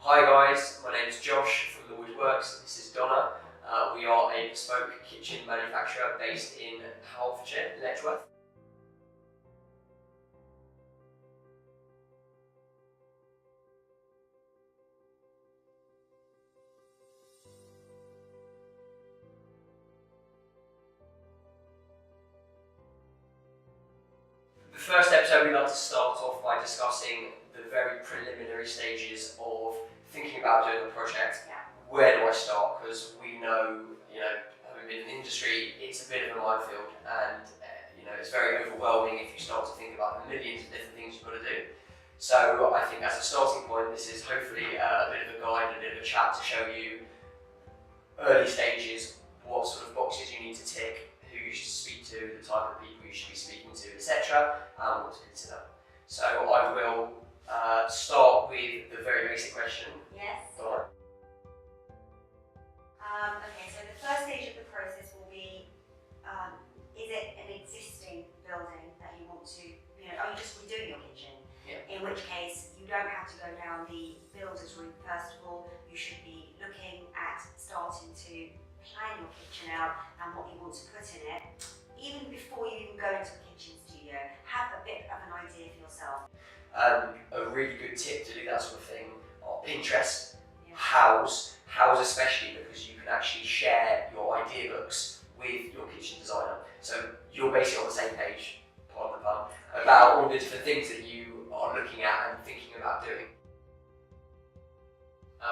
Hi guys, my name is Josh from The Woodworks. This is Donna. We are a bespoke kitchen manufacturer based in Hertfordshire, Letchworth. The first episode, we'd like to start off by discussing the very preliminary stages of thinking about doing a project. Yeah. Where do I start? Because we know, having been in the industry, it's a bit of a minefield, and it's very overwhelming if you start to think about the millions of different things you've got to do. So I think as a starting point, this is hopefully a bit of a guide, a bit of a chat to show you early stages, what sort of boxes you need to tick, who you should speak to, the type of people you should be speaking to, etc., and what to consider. So I will start with the very basic question. Yes. Donna. Okay, so the first stage of the process will be, is it an existing building that you want to, are you just redoing your kitchen? Yeah. In which case, you don't have to go down the builder's route first of all. You should be looking at starting to plan your kitchen out and what you want to put in it. Even before you even go into a kitchen studio, have a bit of an idea for yourself. A really good tip to do that sort of thing are Pinterest, Yeah. House especially, because you can actually share your idea books with your kitchen designer. So you're basically on the same page, pardon the pun, about all the different things that you are looking at and thinking about doing.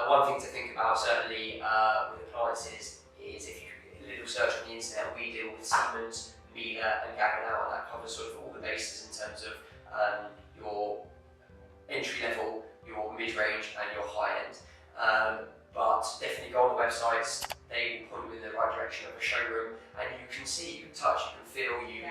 One thing to think about certainly with appliances is if you do a little search on the internet, we deal with Siemens, Miele and Gaggenau, and that covers sort of all the bases in terms of your entry level, your mid-range and your high-end. But definitely go on the websites, they will point you in the right direction of a showroom, and you can see, you can touch, you can feel, you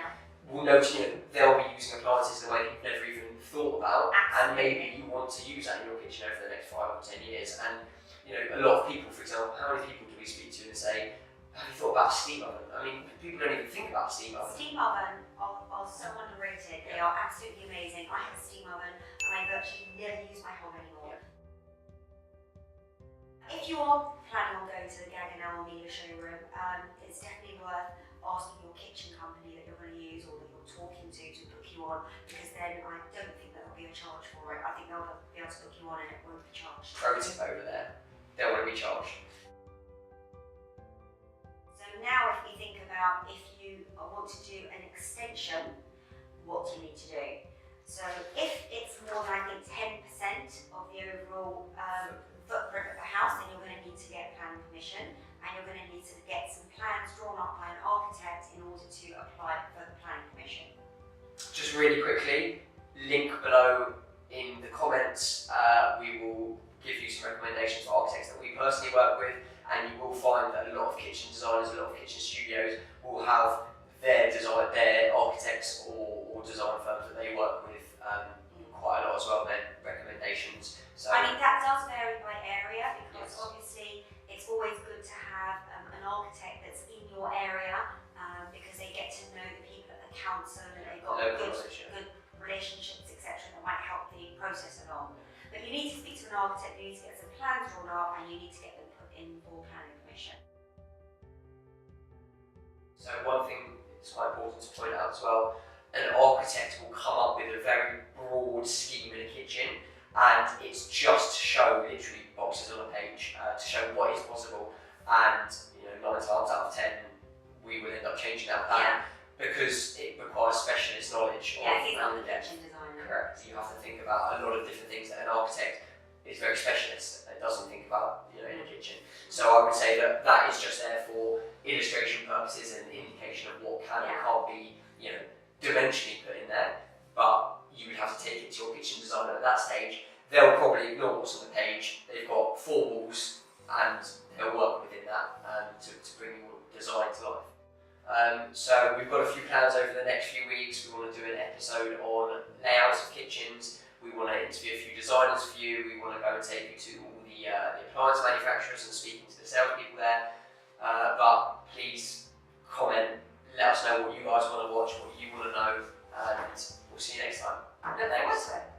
will notice they'll be using appliances in a way that you've never even thought about. Absolutely. And maybe you want to use that in your kitchen over the next 5 or 10 years. And a lot of people, for example, how many people do we speak to and say, have you thought about a steam oven? I mean, people don't even think about a steam oven. Steam oven are so underrated. They are absolutely amazing. I have a steam oven and I virtually never use my hob anymore. If you are planning on going to the Gaggenau or Miele showroom, it's definitely worth asking your kitchen company that you're going to use or that you're talking to book you on, because then I don't think there'll be a charge for it. I think they'll be able to book you on and it won't be charged. Pro tip over there, they want to be charged. So now if we think about if you want to do an extension, what do you need to do? So if it's more than, I think, 10% of the overall footprint of the house, then you're going to need to get planning permission, and you're going to need to get some plans drawn up by an architect in order to apply for the planning permission. Just really quickly, link below in the comments, we will give you some recommendations for architects that we personally work with, and you will find that a lot of kitchen designers, a lot of kitchen studios will have their architects or design firms that they work with quite a lot as well, their recommendations. So, I mean, that does vary by area, because obviously it's always good to have an architect that's in your area, because they get to know the people at the council and they've got good relationships, etc., that might help the process along. But you need to speak to an architect, you need to get some plans drawn up, and you need to get them put in for planning permission. So one thing that's quite important to point out as well, an architect will come up with a very broad scheme in a kitchen, and it's just to show literally boxes on a page, to show what is possible, and 9 times out of 10 we will end up changing that plan because it requires specialist knowledge. Yeah, he's not the kitchen designer. Correct. You have to think about a lot of different things that an architect is very specialist and doesn't think about in a kitchen. So I would say that is just there for illustration purposes and indication of what can and can't be dimensionally put in there, but you would have to take it to your kitchen designer at that stage. They'll probably ignore what's on the page. They've got 4 walls and they'll work within that to bring your design to life. So we've got a few plans over the next few weeks. We want to do an episode on layouts of kitchens. We want to interview a few designers for you. We want to go and take you to all the appliance manufacturers and speaking to the salespeople there. But please comment, let us know what you guys want to watch, what you want to know, and we'll see you next time. Look forward to it.